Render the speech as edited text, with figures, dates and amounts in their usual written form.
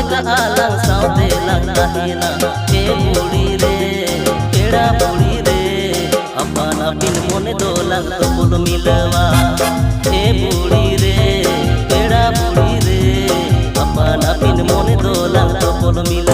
ka alang saude lang tahina e budi re peda budi re apan apin mone dolang topul milawa e budi re peda budi re apan apin mone dolang topul milawa